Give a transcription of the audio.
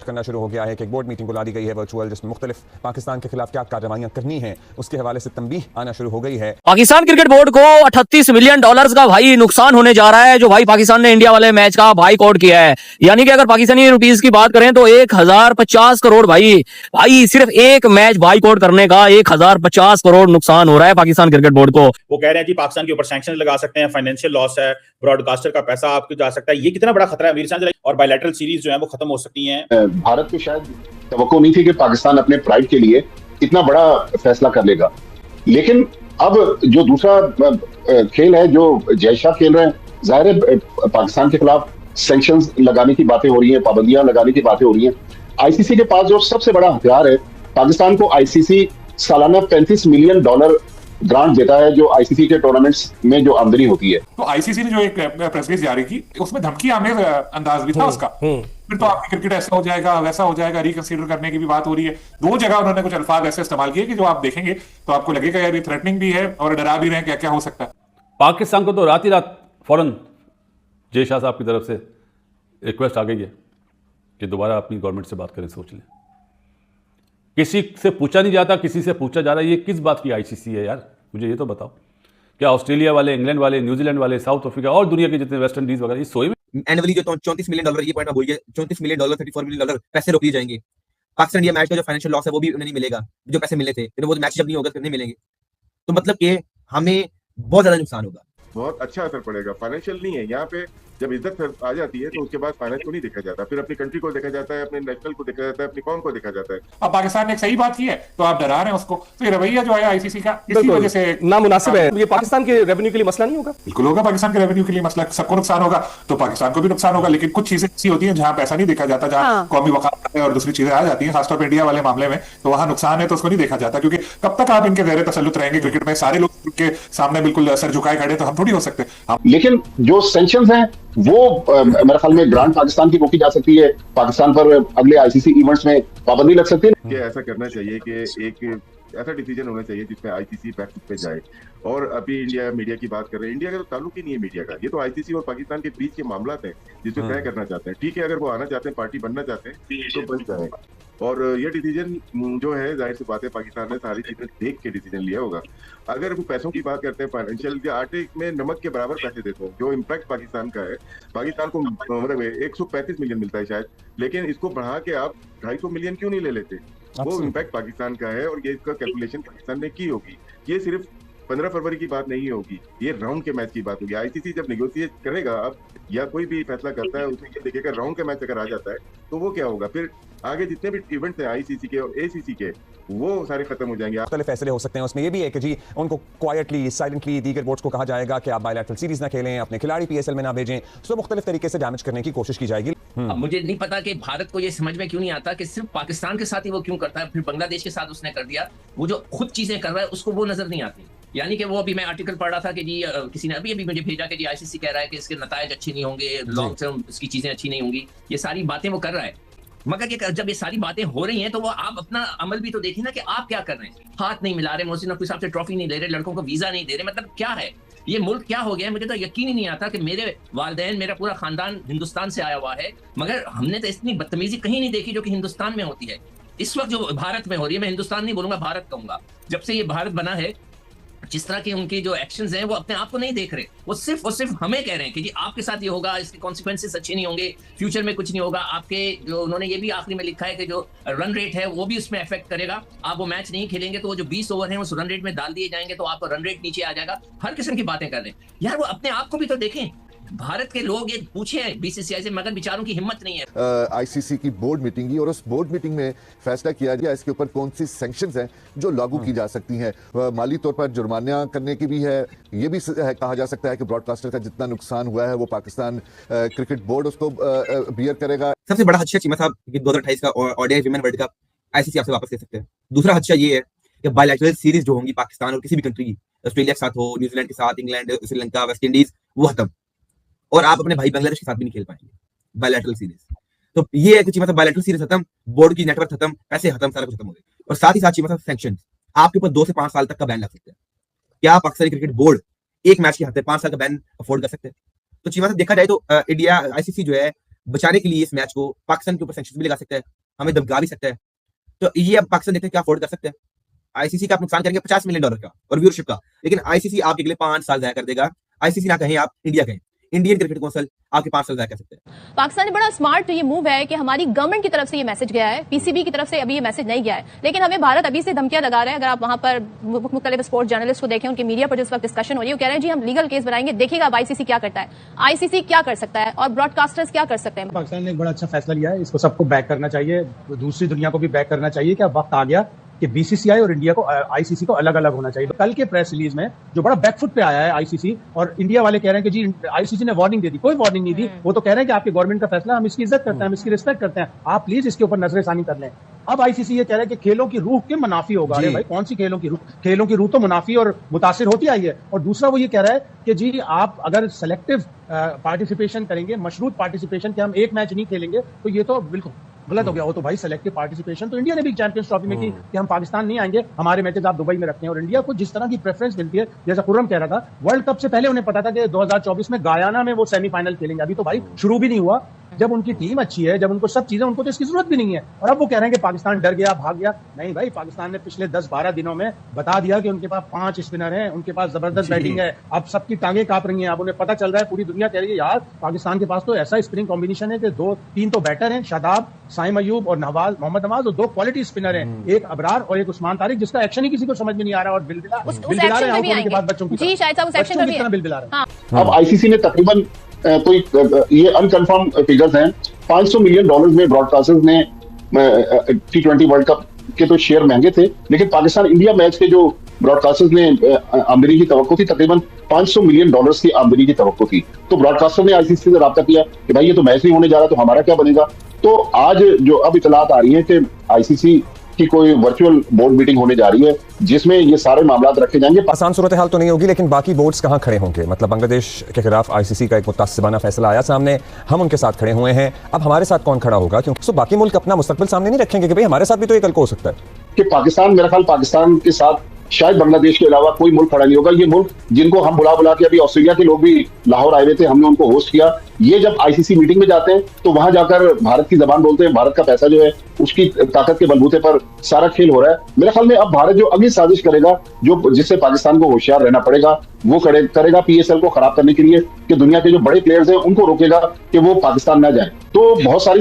करना शुरू हो गया है कि एक बोर्ड मीटिंग बुला दी गई है वर्चुअल, जिसमें मुख्तलिफ पाकिस्तान के खिलाफ क्या कार्रवाइयां करनी है उसके हवाले से तंबीह आना शुरू हो गई है। पाकिस्तान क्रिकेट बोर्ड को $38 मिलियन का भाई नुकसान होने जा रहा है, जो भाई पाकिस्तान ने इंडिया वाले मैच का भाई कोड किया है। यानी कि अगर पाकिस्तानी रुपीस की बात करें तो 1050 करोड़ भाई सिर्फ एक मैच भाई कोड करने का 1050 करोड़ नुकसान हो रहा है पाकिस्तान क्रिकेट बोर्ड को। वो कह रहे हैं कि पाकिस्तान के ऊपर सैंक्शन लगा सकते हैं, फाइनेंशियल लॉस है, ब्रॉडकास्टर का पैसा आपको जा सकता है। ये कितना बड़ा खतरा है मीर सांझ, और बायलैटरल सीरीज जो है वो खत्म हो सकती हैं। भारत को शायद तवक्को नहीं थी कि पाकिस्तान अपने प्राइड के लिए इतना बड़ा फैसला कर लेगा, लेकिन अब जो दूसरा खेल है जो जय शाह खेल रहे हैं, जाहिर है पाकिस्तान के खिलाफ सैंक्शंस लगाने की बातें हो रही हैं, पाबंदियां लगाने की बातें हो रही हैं। आईसीसी के पास जो सबसे बड़ा हथियार है, पाकिस्तान को आईसीसी सालाना $35 मिलियन ग्रांट देता है, जो आईसीसी के टूर्नामेंट्स में जो आमदनी होती है। तो आईसीसी ने जो एक प्रेस रिलीज जारी की, उसमें धमकी आमेज अंदाज भी था उसका। फिर तो आपकी क्रिकेट ऐसा हो जाएगा, वैसा हो जाएगा, रिकंसीडर करने की भी बात हो रही है। दो जगह उन्होंने कुछ अल्फाज ऐसे इस्तेमाल किए कि जो आप देखेंगे तो आपको लगेगा यार ये थ्रेटनिंग भी है और डरा भी रहे हैं, क्या क्या हो सकता है। पाकिस्तान को तो रात ही रात फौरन जय शाह साहब की तरफ से रिक्वेस्ट आ गई है कि दोबारा अपनी गवर्नमेंट से बात करें, सोच लें। किसी से पूछा नहीं जाता, किसी से पूछा जा रहा है। ये किस बात की आईसीसी है यार, मुझे ये तो बताओ। क्या ऑस्ट्रेलिया वाले, इंग्लैंड वाले, न्यूजीलैंड वाले, साउथ अफ्रीका और दुनिया के जितने वेस्ट इंडीज वगैरह ये सोए में एनुअली जो $34 मिलियन, ये पॉइंट बोलिए, $34 मिलियन, $34 मिलियन पैसे रोक लिए जाएंगे। पाकिस्तान इंडिया मैच का जो फाइनेंशियल लॉस है वो भी नहीं मिलेगा, जो पैसे मिले थे फिर वो मैच जब नहीं होगा फिर नहीं मिलेंगे। तो मतलब कि हमें बहुत ज्यादा नुकसान होगा, बहुत अच्छा असर पड़ेगा। फाइनेंशियल नहीं है यहाँ पे, जब इज्जत आ जाती है तो उसके बाद फाइनेंस को नहीं देखा जाता, फिर अपनी कंट्री को देखा जाता है, अपने नेशनल को देखा जाता है, अपनी कौम को देखा जाता है। अब पाकिस्तान ने एक सही बात की है तो आप डरा रहे हैं उसको, तो ये रवैया जो है आईसीसी का इसी वजह से नामुनासिब है। ये पाकिस्तान के रेवेन्यू के लिए मसला नहीं होगा? बिल्कुल होगा, पाकिस्तान के रेवेन्यू के लिए मसला, सबको नुकसान होगा तो पाकिस्तान को भी नुकसान होगा। लेकिन कुछ चीजें ऐसी होती हैं जहां पैसा नहीं देखा जाता, जहां कौमी वकालत और दूसरी चीजें आ जाती हैं, खासतौर पर इंडिया वाले मामले में, तो वहां नुकसान है तो उसको नहीं देखा जाता। क्योंकि कब तक आप इनके ज़ेरे तसल्लुत रहेंगे क्रिकेट में, सारे लोग के सामने बिल्कुल सर झुकाए खड़े, तो हम थोड़ी हो सकते। लेकिन जो सैंक्शंस हैं वो मेरे ख्याल में ग्रांट पाकिस्तान की रोकी जा सकती है, पाकिस्तान पर अगले आईसीसी इवेंट्स में पाबंदी लग सकती है। कि ऐसा करना चाहिए कि एक ऐसा डिसीजन होना चाहिए जिसमें आईसीसी बैक पे जाए। और अभी इंडिया मीडिया की बात कर रहे हैं, इंडिया का तो ताल्लुक ही नहीं है मीडिया का, ये तो आईसीसी और पाकिस्तान के बीच के मामला हैं जिसमें तय करना चाहते हैं। ठीक है, अगर वो आना चाहते हैं, पार्टी बनना चाहते हैं तो बन जाए। और ये डिसीजन जो है, जाहिर सी बात है पाकिस्तान ने सारी चीजें देख के डिसीजन लिया होगा। अगर वो पैसों की बात करते हैं, फाइनेंशियल, आटे में नमक के बराबर पैसे देते हैं, जो इम्पैक्ट पाकिस्तान का है, पाकिस्तान को मतलब 135 मिलियन मिलता है शायद, लेकिन इसको बढ़ा के आप 250 मिलियन क्यों नहीं ले लेते? वो इम्पैक्ट पाकिस्तान का है और ये इसका कैलकुलेशन पाकिस्तान ने की होगी। ये सिर्फ 15 फरवरी की बात नहीं होगी, ये राउंड के मैच की बात होगी। आईसीसी जब नेगोशिएट करेगा अब या कोई भी फैसला करता है, उसमें ये देखेगा राउंड के मैच अगर आ जाता है तो वो क्या होगा, फिर आगे जितने भी इवेंट्स हैं आईसीसी के और एसीसी के, वो सारे खत्म हो जाएंगे। मुख्तलिफ फैसले हो सकते हैं, उसमें यह भी है कि जी उनको क्वाइटली, साइलेंटली दीगर बोर्ड्स को कहा जाएगा कि आप बायलैटरल सीरीज ना खेलें, अपने खिलाड़ी पीएसएल में ना भेजें, तो मुख्तलिफ तरीके से डैमेज करने की कोशिश की जाएगी। अब मुझे नहीं पता कि भारत को ये समझ में क्यों नहीं आता कि सिर्फ पाकिस्तान के साथ ही वो क्यों करता है, फिर बांग्लादेश के साथ उसने कर दिया। वो जो खुद चीजें कर रहा है उसको वो नजर नहीं आती। यानी कि वो अभी मैं आर्टिकल पढ़ रहा था कि जी किसी ने अभी मुझे भेजा कि जी आईसीसी कह रहा है कि इसके नतायज अच्छे नहीं होंगे, लॉन्ग टर्म इसकी चीजें अच्छी नहीं होंगी, ये सारी बातें वो कर रहा है। मगर ये जब ये सारी बातें हो रही हैं तो वो आप अपना अमल भी तो देखिए ना कि आप क्या कर रहे हैं। हाथ नहीं मिला रहे, मोहसिन नकवी साहब से ट्रॉफी नहीं ले रहे, लड़कों को वीजा नहीं दे रहे, मतलब क्या है ये मुल्क, क्या हो गया है? मुझे तो यकीन ही नहीं आता कि मेरे वालिदैन, मेरा पूरा खानदान हिंदुस्तान से आया हुआ है, मगर हमने तो इतनी बदतमीजी कहीं नहीं देखी जो कि हिंदुस्तान में होती है। इस वक्त जो भारत में हो रही है, मैं हिंदुस्तान नहीं बोलूंगा, भारत कहूंगा। जब से ये भारत बना है, जिस तरह के उनके जो एक्शंस हैं वो अपने आप को नहीं देख रहे, वो सिर्फ हमें कह रहे हैं कि जी आपके साथ ये होगा, इसके कॉन्सिक्वेंसेस अच्छे नहीं होंगे, फ्यूचर में कुछ नहीं होगा आपके। जो उन्होंने ये भी आखिरी में लिखा है कि जो रन रेट है वो भी उसमें अफेक्ट करेगा, आप वो मैच नहीं खेलेंगे तो वो जो 20 ओवर हैं उस रन रेट में डाल दिए जाएंगे तो आपका रन रेट नीचे आ जाएगा। हर किस्म की बातें कर रहे हैं यार, वो अपने आप को भी तो देखें। भारत के लोग ये पूछे बीसीसीआई से, मगर बेचारों की हिम्मत नहीं है। आईसीसी की बोर्ड मीटिंग हुई और उस बोर्ड मीटिंग में फैसला किया गया इसके ऊपर कौन सी सैंक्शंस हैं जो लागू की जा सकती हैं। माली तौर पर जुर्माना करने की भी है, ये भी कहा जा सकता है कि ब्रॉडकास्टर का जितना नुकसान हुआ है वो पाकिस्तान क्रिकेट बोर्ड उसको बियर करेगा। सबसे बड़ा खदशा चीमा साहब कि 2028 का ODI women world cup ICC आपसे वापस ले सकते हैं। दूसरा खदशा ये है कि बायलैटरल सीरीज जो होंगी पाकिस्तान और किसी भी कंट्री की, ऑस्ट्रेलिया के साथ हो, न्यूजीलैंड के साथ, इंग्लैंड, श्रीलंका, वेस्ट इंडीज, वो खत्म। और आप अपने भाई बांग्लादेश के साथ भी नहीं खेल पाएंगे बायलैटरल सीरीज। तो ये है कि चीमा साहब बायलैटरल सीरीज खत्म, बोर्ड की नेटवर्क खत्म, पैसे खत्म, सारा कुछ खत्म हो गया। और साथ ही साथ चीमा साहब सैंक्शंस, आपके ऊपर 2 से 5 साल तक का बैन लग सकता है। क्या पाकिस्तानी क्रिकेट बोर्ड एक मैच के हफ्ते 5 साल का बैन अफोर्ड कर सकते हैं? तो चीमा साहब देखा जाए तो इंडिया आईसीसी जो है बचाने के लिए इस मैच को पाकिस्तान के ऊपर सैंक्शंस भी लगा सकता है। हमें दबका भी सकता है। तो ये अब पाकिस्तान देखते हैं क्या अफोर्ड कर सकते हैं। आईसीसी का आप नुकसान करेंगे $50 मिलियन का और व्यूअरशिप का, लेकिन आईसीसी आपके अगले 5 साल ज़ाया कर देगा। आईसीसी ना कहें आप, इंडिया कहें, इंडियन क्रिकेट काउंसिल आपके 5 साल ज़ाया कर सकते हैं। पाकिस्तान ने बड़ा स्मार्ट ये मूव है कि हमारी गवर्नमेंट की तरफ से ये मैसेज गया है, पीसीबी की तरफ से अभी ये मैसेज नहीं गया है, लेकिन हमें भारत अभी से धमकियां लगा रहे हैं। अगर आप वहां पर मुख्तलिफ स्पोर्ट्स जर्नलिस्ट को देखें, उनके मीडिया पर जिस वक्त डिस्कशन हो रही है, वो कह रहे हैं जी हम लीगल केस बनाएंगे, देखिएगा अब आईसीसी क्या करता है, आईसीसी क्या कर सकता है और ब्रॉडकास्टर्स क्या कर सकते हैं। पाकिस्तान ने एक बड़ा अच्छा फैसला लिया है, इसको सबको बैक करना चाहिए, दूसरी दुनिया को भी बैक करना चाहिए कि अब वक्त आ गया कि बीसीसीआई और इंडिया को आईसीसी को अलग अलग होना चाहिए। कल के प्रेस रिलीज में जो बड़ा बैकफुट पे आया है आईसीसी, और इंडिया वाले कह रहे हैं कि जी आईसीसी ने वार्निंग दे दी, कोई वार्निंग नहीं दी। वो तो कह रहे हैं कि आपके गवर्नमेंट का फैसला, हम इसकी इज्जत करते हैं, हम इसकी रिस्पेक्ट करते हैं, आप प्लीज इसके ऊपर नजरसानी कर लें। अब आईसीसी ये कह रहा है कि खेलों की रूह के मुनाफी होगा। अरे भाई कौन सी खेलों की रूह? खेलों की रूह तो मुनाफी और मुतासिर होती आई है। और दूसरा वो ये कह रहा है कि जी आप अगर सेलेक्टिव पार्टिसिपेशन करेंगे, मशरूत पार्टिसिपेशन, कि हम एक मैच नहीं खेलेंगे, तो ये तो बिल्कुल गलत हो गया। वो तो भाई सेलेक्टिव पार्टिसिपेशन तो इंडिया ने भी चैंपियंस ट्रॉफी में की कि हम पाकिस्तान नहीं आएंगे, हमारे मैचेस आप दुबई में रखते हैं। और इंडिया को जिस तरह की प्रेफरेंस मिलती है, जैसा खुर्रम कह रहा था, वर्ल्ड कप से पहले उन्हें पता था कि 2024 में गायाना में वो सेमीफाइनल खेलेंगे। अभी तो भाई शुरू भी नहीं हुआ। जब उनकी टीम अच्छी है, जब उनको सब चीजें, उनको तो इसकी जरूरत भी नहीं है। और अब वो कह रहे हैं कि पाकिस्तान डर गया, भाग गया। नहीं भाई, पाकिस्तान ने पिछले 10-12 दिनों में बता दिया कि उनके पास 5 स्पिनर हैं, उनके पास जबरदस्त बैटिंग है। अब सबकी टांगे कांप रही हैं। अब उन्हें पता चल रहा है, पूरी दुनिया कह रही है यार पाकिस्तान के पास तो ऐसा स्पिनिंग कॉम्बिनेशन है कि 2-3 तो बैटर हैं, शादाब, साइम अयूब और मोहम्मद नवाज, और 2 क्वालिटी स्पिनर हैं, एक अबरार और एक उस्मान तारिक, जिसका एक्शन ही किसी को समझ में नहीं आ रहा। और बिल बिला रहे हैं उनके पास बच्चों की जी, शायद साहब उस एक्शन में भी बिल बिला रहे हैं। अब आईसीसी ने तकरीबन कोई ये अनकंफर्म फिगर्स हैं, $500 मिलियन में ब्रॉडकास्टर्स ने T20 वर्ल्ड कप के तो शेयर महंगे थे, लेकिन पाकिस्तान इंडिया मैच के जो ब्रॉडकास्टर्स ने आमदनी की तवक्को थी, तकरीबन $500 मिलियन की आमदनी की तवक्को थी। तो ब्रॉडकास्टर ने आईसीसी से राब्ता किया कि भाई ये तो मैच नहीं होने जा रहा, तो हमारा क्या बनेगा। तो आज जो अब इतलात आ रही है कि आईसीसी की कोई वर्चुअल बोर्ड मीटिंग होने जा रही है, जिसमें ये सारे मामला रखे जाएंगे। आसान सूरत हाल तो नहीं होगी, लेकिन बाकी बोर्ड्स कहाँ खड़े होंगे? मतलब बांग्लादेश के खिलाफ आईसीसी का एक मुतासिबाना फैसला आया सामने, हम उनके साथ खड़े हुए हैं, अब हमारे साथ कौन खड़ा होगा? क्योंकि बाकी मुल्क अपना मुस्तकबिल सामने नहीं रखेंगे कि भाई हमारे साथ भी तो ये कल को हो सकता है कि पाकिस्तान, मेरा ख्याल पाकिस्तान के साथ शायद बांग्लादेश के अलावा कोई मुल्क खड़ा नहीं होगा। ये मुल्क जिनको हम बुला के, अभी ऑस्ट्रेलिया के लोग भी लाहौर आए हुए थे, हमने उनको होस्ट किया, ये जब आईसीसी मीटिंग में जाते हैं तो वहां जाकर भारत की जबान बोलते हैं। भारत का पैसा जो है उसकी ताकत के बलबूते पर सारा खेल हो रहा है। मेरे ख्याल में अब भारत जो अगली साजिश करेगा, जो जिससे पाकिस्तान को होशियार रहना पड़ेगा, वो करेगा पीएसएल को खराब करने के लिए, कि दुनिया के जो बड़े प्लेयर्स हैं उनको रोकेगा कि वो पाकिस्तान ना जाए। तो बहुत सारी